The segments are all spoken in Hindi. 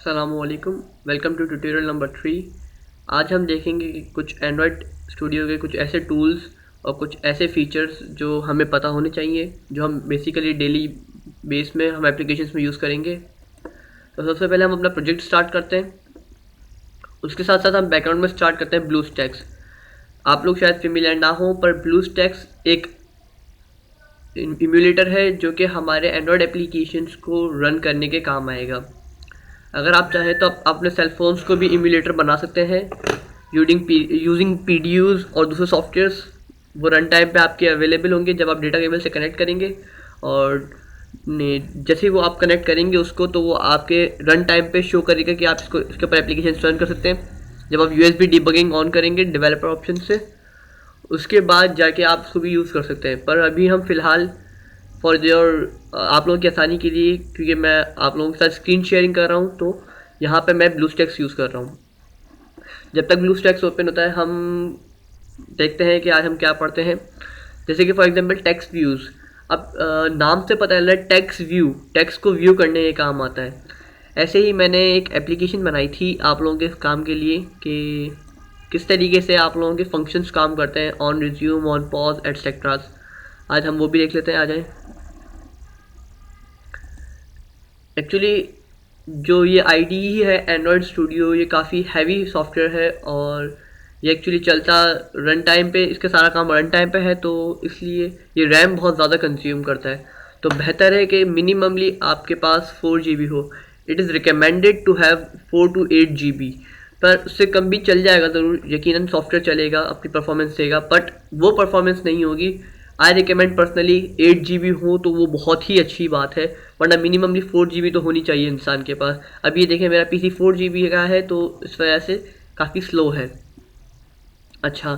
अस्सलामुअलैकुम, वेलकम टू ट्यूटोरियल नंबर 3। आज हम देखेंगे कि कुछ एंड्रॉयड स्टूडियो के कुछ ऐसे टूल्स और कुछ ऐसे फीचर्स जो हमें पता होने चाहिए, जो हम बेसिकली डेली बेस में हम एप्लीकेशंस में यूज़ करेंगे। तो सबसे पहले हम अपना प्रोजेक्ट स्टार्ट करते हैं। उसके साथ साथ हम बैकग्राउंड में स्टार्ट करते हैं ब्लूस्टैक्स। आप लोग शायद फेमिलियर ना हो, पर ब्लूस्टैक्स एक इम्यूलेटर है जो कि हमारे एंड्रॉयड एप्लीकेशंस को रन करने के काम आएगा। अगर आप चाहें तो आप अपने सेल फोन्स को भी इम्यूलेटर बना सकते हैं यूजिंग PDUs और दूसरे सॉफ्टवेयर्स। वो रन टाइम पे आपके अवेलेबल होंगे जब आप डेटा केबल से कनेक्ट करेंगे, और जैसे ही वो आप कनेक्ट करेंगे उसको, तो वो आपके रन टाइम पे शो करेगा कि आप इसके ऊपर एप्लीकेशन रन कर सकते हैं। जब आप USB डिबगिंग ऑन करेंगे डेवलपर ऑप्शन से, उसके बाद जाके आप उसको भी यूज़ कर सकते हैं। पर अभी हम फ़िलहाल फॉर योर आप लोगों की आसानी के लिए, क्योंकि मैं आप लोगों के साथ स्क्रीन शेयरिंग कर रहा हूँ, तो यहाँ पे मैं ब्लूस्टैक्स यूज़ कर रहा हूँ। जब तक ब्लूस्टैक्स ओपन होता है हम देखते हैं कि आज हम क्या पढ़ते हैं। जैसे कि फॉर एग्जांपल टेक्स्ट व्यूज़। अब नाम से पता चल रहा है टेक्स्ट व्यू, टेक्स्ट को व्यू करने के काम आता है। ऐसे ही मैंने एक एप्लीकेशन बनाई थी आप लोगों के काम के लिए कि किस तरीके से आप लोगों के फंक्शंस काम करते हैं, ऑन रिज्यूम, ऑन पॉज, एटसेट्रास। आज हम वो भी देख लेते हैं। आ जाए। एक्चुअली जो ये IDE है एंड्रॉयड स्टूडियो, ये काफ़ी हैवी सॉफ्टवेयर है और ये एक्चुअली चलता रन टाइम पे, इसका सारा काम रन टाइम पे है, तो इसलिए ये रैम बहुत ज़्यादा कंज्यूम करता है। तो बेहतर है कि मिनिममली आपके पास 4 GB हो। It is recommended to have 4 to 8 GB, पर उससे कम भी चल जाएगा ज़रूर, यकीनन सॉफ्टवेयर चलेगा, अपनी परफॉर्मेंस देगा, बट वो परफॉर्मेंस नहीं होगी। आई रिकमेंड पर्सनली 8 GB हो तो वो बहुत ही अच्छी बात है, वरना मिनिममली 4 GB तो होनी चाहिए इंसान के पास। अब ये देखें, मेरा PC 4 GB का है, तो इस वजह से काफ़ी स्लो है। अच्छा,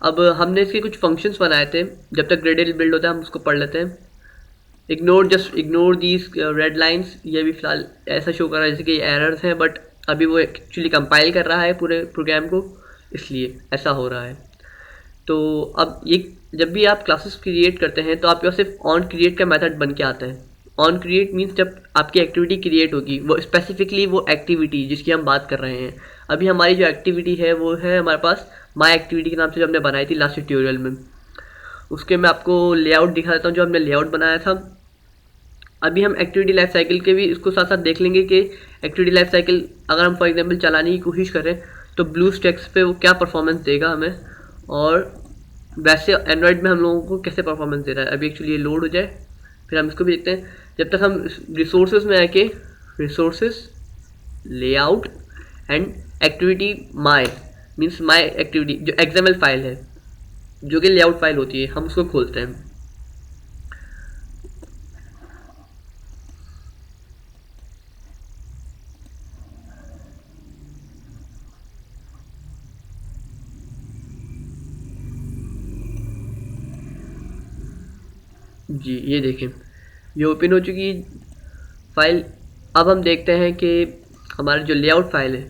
अब हमने इसके कुछ फंक्शंस बनाए थे। जब तक ग्रेडल बिल्ड होता है हम उसको पढ़ लेते हैं। Just ignore these red lines. ये भी फ़िलहाल ऐसा शो कर रहा है जैसे कि एरर्स हैं, बट अभी वो एक्चुअली कंपाइल कर रहा है पूरे प्रोग्राम को, इसलिए ऐसा हो रहा है। तो अब ये जब भी आप क्लासेस क्रिएट करते हैं तो आपके पास सिर्फ ऑन क्रिएट का मेथड बन के आता है। ऑन क्रिएट मीन्स जब आपकी एक्टिविटी क्रिएट होगी, वो स्पेसिफिकली वो एक्टिविटी जिसकी हम बात कर रहे हैं। अभी हमारी जो एक्टिविटी है वो है हमारे पास माई एक्टिविटी के नाम से, जो हमने बनाई थी लास्ट ट्यूटोरियल में। उसके मैं आपको लेआउट दिखा देता हूँ जो हमने लेआउट बनाया था। अभी हम एक्टिविटी लाइफ साइकिल के भी इसको साथ साथ देख लेंगे कि एक्टिविटी लाइफ साइकिल अगर हम फॉर एग्जांपल चलाने की कोशिश करें तो ब्लूस्टैक्स पे वो क्या परफॉर्मेंस देगा हमें, और वैसे एंड्रॉयड में हम लोगों को कैसे परफॉर्मेंस दे रहा है। अभी एक्चुअली ये लोड हो जाए, फिर हम इसको भी देखते हैं। जब तक हम रिसोर्सेज में आके resources, layout and activity my means my activity, जो XML फाइल है जो कि लेआउट फाइल होती है, हम उसको खोलते हैं। जी ये देखें, ये ओपन हो चुकी फाइल। अब हम देखते हैं कि हमारा जो लेआउट फाइल है,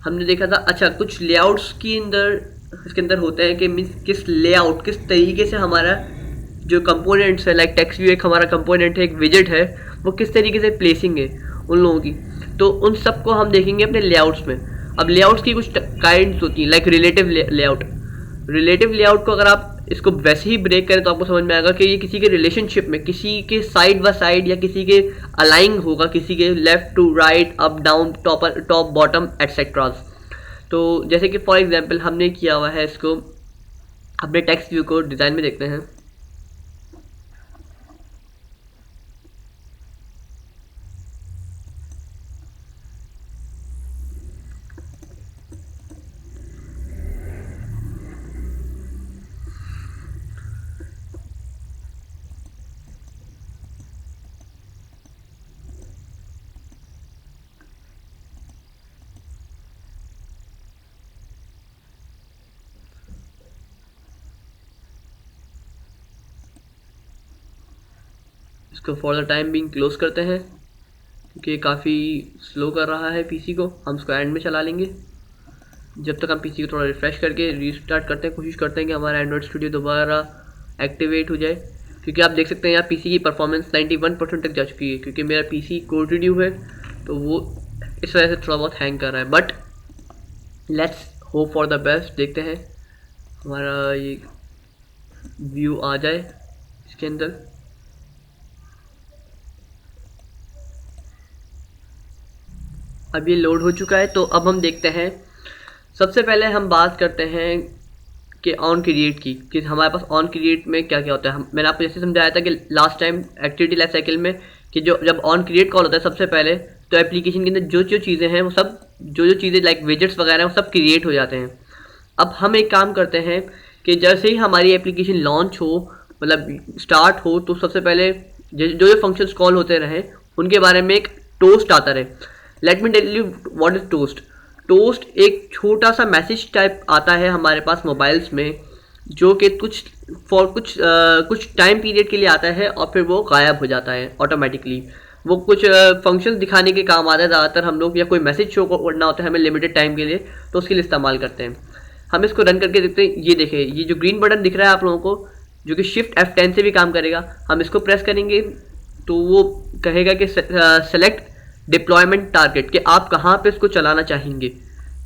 हमने देखा था अच्छा कुछ लेआउट्स की अंदर इसके अंदर होते हैं कि मीन्स किस लेआउट, किस तरीके से हमारा जो कंपोनेंट्स है, लाइक टेक्स्ट व्यू एक हमारा कंपोनेंट है, एक विजेट है, वो किस तरीके से प्लेसिंग है उन लोगों की। तो उन सब को हम देखेंगे अपने लेआउट्स में। अब लेआउट्स की कुछ काइंड्स होती हैं, like relative layout. Relative layout को अगर आप इसको वैसे ही ब्रेक करें तो आपको समझ में आएगा कि ये किसी के रिलेशनशिप में, किसी के साइड बाय साइड या किसी के अलाइन होगा, किसी के left to right, up down, top bottom etcetera. तो जैसे कि फॉर एग्जांपल हमने किया हुआ है इसको, अपने टेक्स्ट व्यू को डिज़ाइन में देखते हैं। इसको for the time being close करते हैं क्योंकि काफ़ी स्लो कर रहा है PC को। हम इसको एंड में चला लेंगे जब तक हम PC को थोड़ा रिफ़्रेश करके रीस्टार्ट करते हैं, कोशिश करते हैं कि हमारा एंड्रॉयड स्टूडियो दोबारा एक्टिवेट हो जाए। क्योंकि आप देख सकते हैं यहाँ PC की परफॉर्मेंस 91% तक जा चुकी है, क्योंकि मेरा PC कोर रिड्यू है, तो वो इस वजह से थोड़ा बहुत हैंग कर रहा है, but let's hope for the best. देखते हैं हमारा ये व्यू आ जाए इसके अंदर। अब ये लोड हो चुका है, तो अब हम देखते हैं। सबसे पहले हम बात करते हैं कि ऑन क्रिएट की, कि हमारे पास ऑन क्रिएट में क्या क्या होता है। मैंने आपको जैसे समझाया था कि last time activity life cycle में, कि जो जब ऑन क्रिएट कॉल होता है सबसे पहले, तो एप्लीकेशन के अंदर जो जो चीज़ें हैं वो सब, जो चीज़ें लाइक विजेट्स वगैरह वो सब क्रिएट हो जाते हैं। अब हम एक काम करते हैं कि जैसे ही हमारी एप्लीकेशन लॉन्च हो, मतलब स्टार्ट हो, तो सबसे पहले जो जो फंक्शंस कॉल होते रहे उनके बारे में एक टोस्ट आता रहे। Let me tell you what is toast. Toast एक छोटा सा मैसेज टाइप आता है हमारे पास मोबाइल्स में, जो कि कुछ टाइम पीरियड के लिए आता है और फिर वो गायब हो जाता है ऑटोमेटिकली। वो कुछ फंक्शंस दिखाने के काम आता है ज़्यादातर हम लोग, या कोई मैसेज शो करना होता है हमें लिमिटेड टाइम के लिए, तो उसके लिए इस्तेमाल करते हैं। हम इसको रन करके देखते हैं। ये देखें, ये जो ग्रीन बटन दिख रहा है आप लोगों को, जो कि शिफ्ट F10 से भी काम करेगा, हम इसको प्रेस करेंगे तो वो कहेगा कि सेलेक्ट डिप्लॉयमेंट टारगेट, कि आप कहाँ पे इसको चलाना चाहेंगे,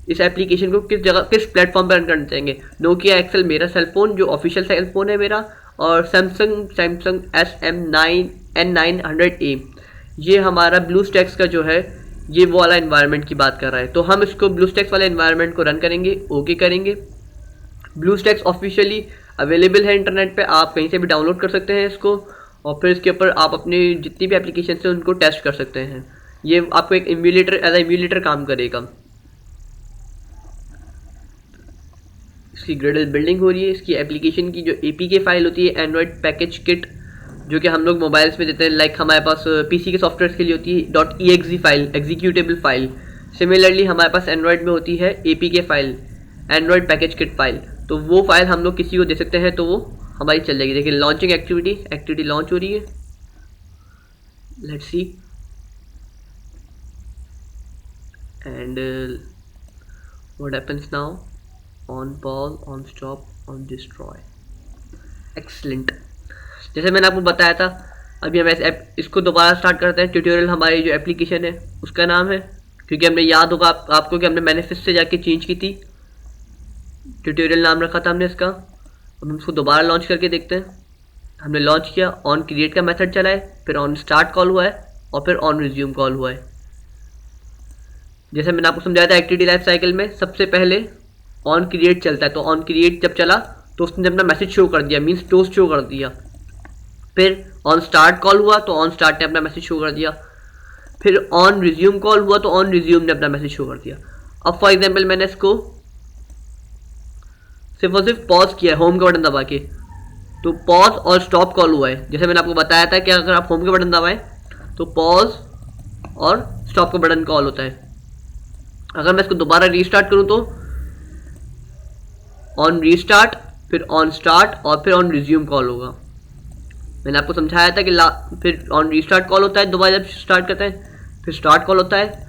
इस एप्लीकेशन को किस जगह किस प्लेटफॉर्म पर रन करना चाहेंगे। नोकिया एक्सेल मेरा सेलफोन जो ऑफिशियल सेलफोन है मेरा, और सैमसंग SM9N900A ये हमारा ब्लूस्टैक्स का जो है ये वो वाला इन्वायरमेंट की बात कर रहा है। तो हम इसको ब्लूस्टैक्स वाले इन्वायरमेंट को रन करेंगे, ओके करेंगे। ब्लूस्टैक्स ऑफिशियली अवेलेबल है इंटरनेट पे, आप कहीं से भी डाउनलोड कर सकते हैं इसको, और फिर इसके ऊपर आप अपनी जितनी भी एप्लीकेशन है उनको टेस्ट कर सकते हैं। ये आपको एक इम्यूलेटर एज इम्यूलेटर काम करेगा। इसकी ग्रेडल बिल्डिंग हो रही है। इसकी एप्लीकेशन की जो APK फाइल होती है, एंड्रॉयड पैकेज किट, जो कि हम लोग मोबाइल्स में देते हैं, लाइक हमारे पास PC के सॉफ्टवेयर के लिए होती है .exe file, executable file. Similarly हमारे पास एंड्रॉयड में होती है APK file, Android package kit file. तो वो फाइल हम लोग किसी को दे सकते हैं तो वो हमारी चल जाएगी। देखिए लॉन्चिंग एक्टिविटी लॉन्च हो रही है। Let's see and what happens now. On pause, on stop, on destroy. Excellent. जैसे मैंने आपको बताया था, अभी हम इसको दोबारा स्टार्ट करते हैं। ट्यूटोरियल हमारी जो एप्लीकेशन है उसका नाम है, क्योंकि हमने याद होगा आपको कि हमने मैनिफेस्ट से जाके चेंज की थी, ट्यूटोरियल नाम रखा था हमने इसका। अब हम इसको दोबारा लॉन्च करके देखते हैं। हमने लॉन्च किया, ऑन क्रिएट का मेथड चला है, फिर ऑन स्टार्ट कॉल हुआ है, और फिर ऑन रिज्यूम कॉल हुआ है। जैसे मैंने आपको समझाया था एक्टिविटी लाइफ साइकिल में सबसे पहले ऑन क्रिएट चलता है, तो ऑन क्रिएट जब चला तो उसने अपना मैसेज शो कर दिया, मीन्स टोस्ट शो कर दिया। फिर ऑन स्टार्ट कॉल हुआ तो ऑन स्टार्ट ने अपना मैसेज शो कर दिया। फिर ऑन रिज्यूम कॉल हुआ तो ऑन रिज्यूम ने अपना मैसेज शो कर दिया। अब फॉर एग्जांपल मैंने इसको सिर्फ और सिर्फ पॉज किया है होम का बटन दबा के, तो पॉज और स्टॉप कॉल हुआ है। जैसे मैंने आपको बताया था कि अगर आप होम का बटन दबाएं तो पॉज और स्टॉप का बटन कॉल होता है। अगर मैं इसको दोबारा रीस्टार्ट करूं तो ऑन रीस्टार्ट, फिर ऑन स्टार्ट और फिर ऑन रिज्यूम कॉल होगा। मैंने आपको समझाया था कि फिर ऑन रीस्टार्ट कॉल होता है दोबारा जब स्टार्ट करते हैं, फिर स्टार्ट कॉल होता है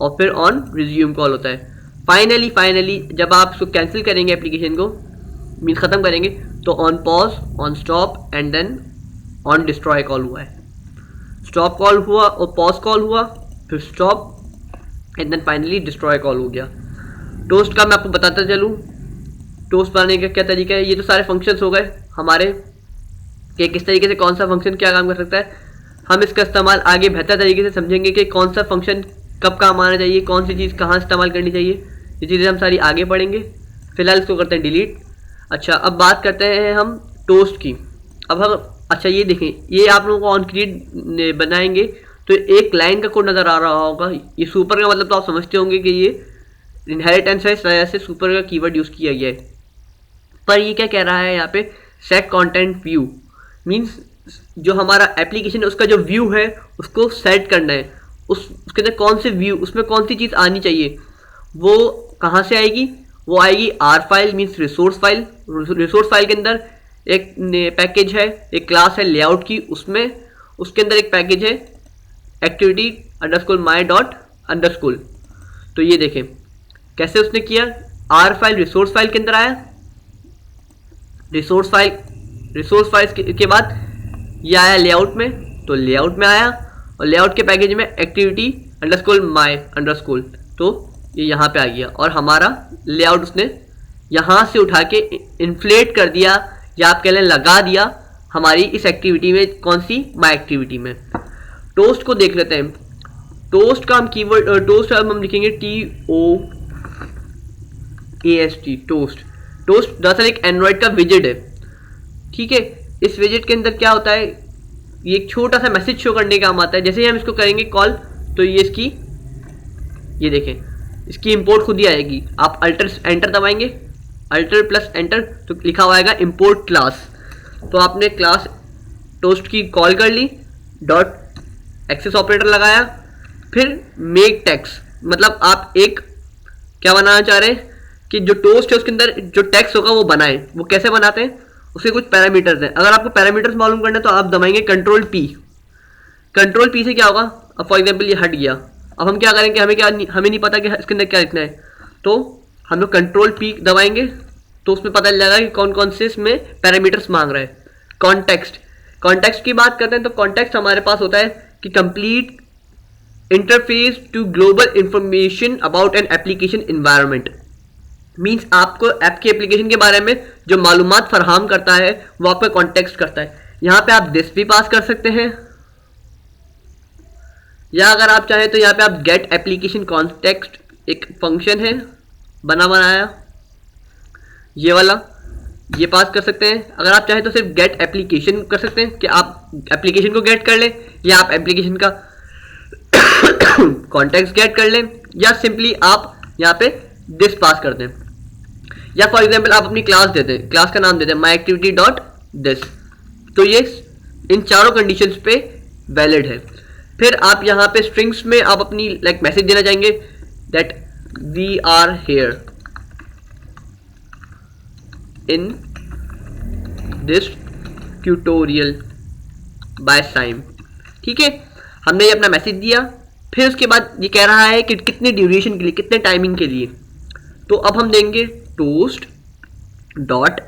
और फिर ऑन रिज्यूम कॉल होता है। फाइनली जब आप इसको कैंसिल करेंगे एप्लीकेशन को, मीन्स ख़त्म करेंगे, तो on pause, on stop and then on destroy call हुआ है। स्टॉप कॉल हुआ और पॉज कॉल हुआ, फिर stop and then finally destroy call हो गया। टोस्ट का मैं आपको बताता चलूँ, टोस्ट बनाने का क्या तरीका है। ये तो सारे फंक्शंस हो गए हमारे कि किस तरीके से कौन सा फंक्शन क्या काम कर सकता है। हम इसका इस्तेमाल आगे बेहतर तरीके से समझेंगे कि कौन सा फंक्शन कब काम आना चाहिए, कौन सी चीज़ कहाँ इस्तेमाल करनी चाहिए, ये चीज़ें हम सारी आगे पढ़ेंगे। फिलहाल इसको करते हैं डिलीट। अच्छा, अब बात करते हैं हम टोस्ट की। अब हम अच्छा ये देखें, ये आप लोगों को ऑन क्रिएट बनाएंगे तो एक लाइन का कोड नज़र आ रहा होगा। ये सुपर का मतलब तो आप समझते होंगे कि ये इनहेरिटेंस है, इस वजह से सुपर का कीवर्ड यूज़ किया गया है। पर ये क्या कह रहा है यहाँ पे, सेट कंटेंट व्यू, मींस जो हमारा एप्लीकेशन है उसका जो व्यू है उसको सेट करना है। उसके अंदर कौन से व्यू, उसमें कौन सी चीज़ आनी चाहिए, वो कहाँ से आएगी, वो आएगी R file, means resource file. Resource file के अंदर एक पैकेज है, एक क्लास है लेआउट की, उसमें उसके अंदर एक पैकेज है एक्टिविटी _ my _ तो ये देखें कैसे उसने किया। R फाइल रिसोर्स फाइल के अंदर आया, रिसोर्स फाइल के बाद ये आया लेआउट में, तो लेआउट में आया और लेआउट के पैकेज में एक्टिविटी अंडरस्कोर माई अंडरस्कोर, तो ये यहाँ पे आ गया और हमारा लेआउट उसने यहाँ से उठा के इन्फ्लेट कर दिया, या आप कह लें लगा दिया हमारी इस एक्टिविटी में। कौन सी? माई एक्टिविटी में। टोस्ट को देख लेते हैं। टोस्ट का हम कीवर्ड टोस्ट हम लिखेंगे TOAST, टोस्ट। टोस्ट दरअसल एक एंड्रॉयड का विजेट है, ठीक है। इस विजेट के अंदर क्या होता है, ये एक छोटा सा मैसेज शो करने का काम आता है। जैसे ही हम इसको करेंगे कॉल, तो ये इसकी, ये देखें, इसकी इंपोर्ट खुद ही आएगी। आप अल्टर एंटर दबाएंगे, अल्टर प्लस एंटर, तो लिखा हुआ आएगा इंपोर्ट क्लास। तो आपने क्लास टोस्ट की कॉल कर ली, डॉट एक्सेस ऑपरेटर लगाया, फिर मेक टेक्स्ट, मतलब आप एक क्या बनाना चाह रहे हैं कि जो टोस्ट है उसके अंदर जो टेक्स्ट होगा वो बनाए। वो कैसे बनाते हैं, उसके कुछ पैरामीटर्स हैं। अगर आपको पैरामीटर्स मालूम करना है तो आप दबाएंगे कंट्रोल पी। कंट्रोल पी से क्या होगा, अब फॉर एग्जाम्पल ये हट गया। अब हम क्या करेंगे, हमें नहीं पता कि इसके अंदर क्या लिखना है, तो हम लोग कंट्रोल पी दबाएंगे, तो उसमें पता चल जाएगा कि कौन कौन से इसमें पैरामीटर्स मांग रहा है। कॉन्टेक्स्ट की बात करते हैं तो कॉन्टेक्स्ट हमारे पास होता है कि complete interface to global information about an application environment. Means आपको ऐप के एप्लीकेशन के बारे में जो मालूमात फराहम करता है वो आपका कॉन्टेक्स्ट करता है। यहाँ पे आप दिस भी पास कर सकते हैं, या अगर आप चाहें तो यहाँ पे आप गेट एप्लीकेशन कॉन्टेक्स्ट एक फंक्शन है बना बनाया, ये वाला, ये पास कर सकते हैं। अगर आप चाहें तो सिर्फ गेट एप्लीकेशन कर सकते हैं कि आप एप्लीकेशन को गेट कर लें, या आप एप्लीकेशन का कॉन्टेक्स्ट गेट कर लें, या सिंपली आप यहाँ पे दिस पास कर दें। या फॉर एग्जांपल आप अपनी क्लास देते हैं, क्लास का नाम देते हैं माई एक्टिविटी डॉट दिस, तो ये इन चारों कंडीशंस पे वैलिड है। फिर आप यहाँ पे स्ट्रिंग्स में आप अपनी लाइक मैसेज देना चाहेंगे that we are here in this tutorial by Saim, ठीक है। हमने ये अपना मैसेज दिया, फिर उसके बाद ये कह रहा है कि कितने ड्यूरेशन के लिए, कितने टाइमिंग के लिए, तो अब हम देंगे टोस्ट डॉट,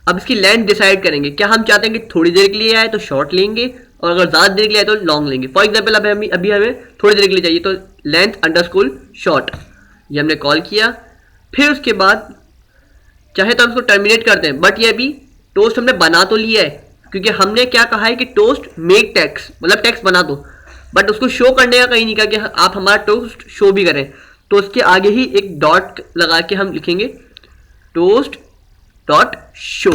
अब इसकी लेंथ डिसाइड करेंगे। क्या हम चाहते हैं कि थोड़ी देर के लिए आए तो शॉर्ट लेंगे, और अगर ज़्यादा देर के लिए आए तो लॉन्ग लेंगे। फॉर एग्जाम्पल अभी हमें थोड़ी देर के लिए चाहिए, तो लेंथ अंडरस्कोर शॉर्ट, ये हमने कॉल किया। फिर उसके बाद चाहे तो हम इसको टर्मिनेट करते हैं, बट ये अभी टोस्ट हमने बना तो लिया है, क्योंकि हमने क्या कहा है कि टोस्ट मेक टेक्स्ट, मतलब टेक्स्ट बना दो, बट उसको शो करने का कहीं नहीं कहा कि आप हमारा टोस्ट शो भी करें। तो उसके आगे ही एक डॉट लगा के हम लिखेंगे टोस्ट डॉट शो।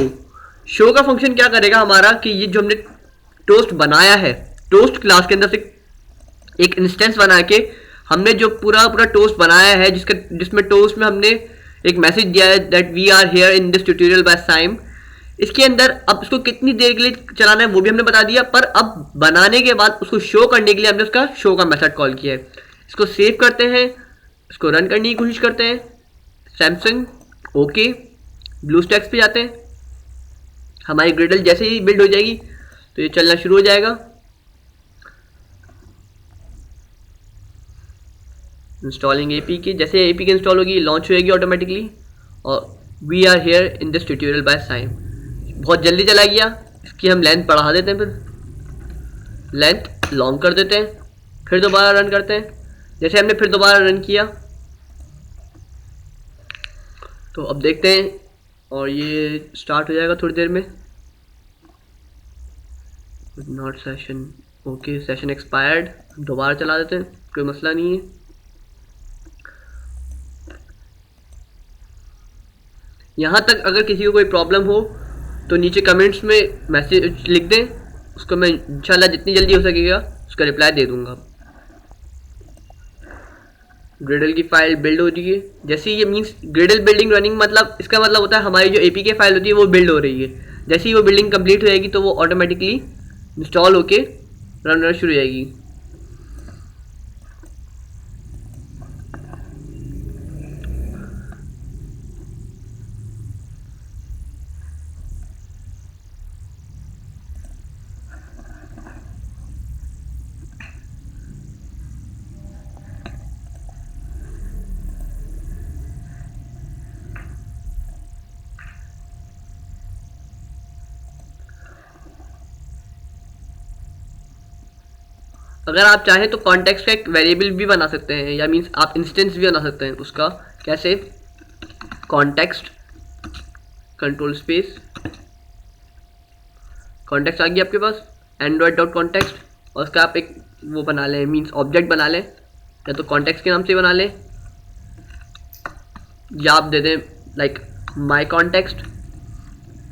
शो का फंक्शन क्या करेगा हमारा कि ये जो हमने टोस्ट बनाया है, टोस्ट क्लास के अंदर से एक इंस्टेंस बना के हमने जो पूरा टोस्ट बनाया है, जिसमें टोस्ट में हमने एक मैसेज दिया है that we are here in this tutorial by Saim, इसके अंदर अब उसको कितनी देर के लिए चलाना है वो भी हमने बता दिया। पर अब बनाने के बाद उसको शो करने के लिए हमने उसका शो का मेथड कॉल किया है। इसको सेव करते हैं, इसको रन करने की कोशिश करते हैं, सैमसंग ओके, ब्लू स्टैक्स पे जाते हैं। हमारी ग्रिडल जैसे ही बिल्ड हो जाएगी तो ये चलना शुरू हो जाएगा। इंस्टॉलिंग एपी की, जैसे एपी की इंस्टॉल होगी लॉन्च हो जाएगी ऑटोमेटिकली, और we are here in this tutorial by Saim बहुत जल्दी चला गया। इसकी हम लेंथ बढ़ा देते हैं, फिर लेंथ लॉन्ग कर देते हैं, फिर दोबारा रन करते हैं। जैसे हमने फिर दोबारा रन किया तो अब देखते हैं, और ये स्टार्ट हो जाएगा थोड़ी देर में। Not session okay, session expired, दोबारा चला देते हैं, कोई मसला नहीं है। यहाँ तक अगर किसी को कोई प्रॉब्लम हो तो नीचे कमेंट्स में मैसेज लिख दें, उसको मैं इंशाल्लाह जितनी जल्दी हो सकेगा उसका रिप्लाई दे दूंगा। ग्रिडल की फाइल बिल्ड हो रही है, जैसे ये मीन्स ग्रिडल बिल्डिंग रनिंग, मतलब इसका मतलब होता है हमारी जो एपीके फाइल होती है वो बिल्ड हो रही है। जैसे ही वो बिल्डिंग कंप्लीट हो जाएगी तो वो ऑटोमेटिकली इंस्टॉल होके रन शुरू हो जाएगी। अगर आप चाहें तो कॉन्टेक्स्ट का एक वेरिएबल भी बना सकते हैं, या मीन्स आप इंस्टेंस भी बना सकते हैं उसका। कैसे? कॉन्टेक्स्ट कंट्रोल स्पेस, कॉन्टेक्स्ट आ गया आपके पास एंड्रॉयड डॉट कॉन्टेक्स्ट, और उसका आप एक वो बना लें, मीन्स ऑब्जेक्ट बना लें, या तो कॉन्टेक्स्ट के नाम से बना लें, या आप दे दें लाइक माई कॉन्टेक्स्ट,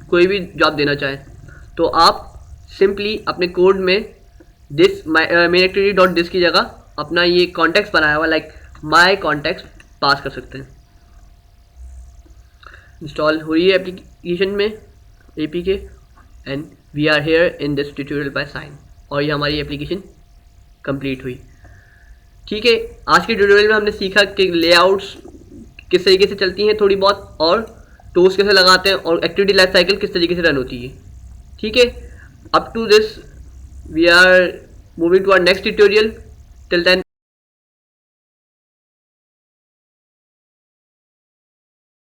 कोई भी जो आप देना चाहें। तो आप सिंपली अपने कोड में this main activity dot this की जगह अपना ये कॉन्टेक्स्ट बनाया हुआ लाइक माई कॉन्टेक्स्ट पास कर सकते हैं। इंस्टॉल हुई है एप्लीकेशन में APK, and we are here in this tutorial by Saim, और ये हमारी एप्लीकेशन कंप्लीट हुई। ठीक है, आज के ट्यूटोरियल में हमने सीखा कि लेआउट्स किस तरीके से चलती हैं थोड़ी बहुत, और टूल्स कैसे लगाते हैं, और एक्टिविटी लाइफ साइकिल किस तरीके से रन होती है। ठीक है, up to this we are moving to our next tutorial. Till then,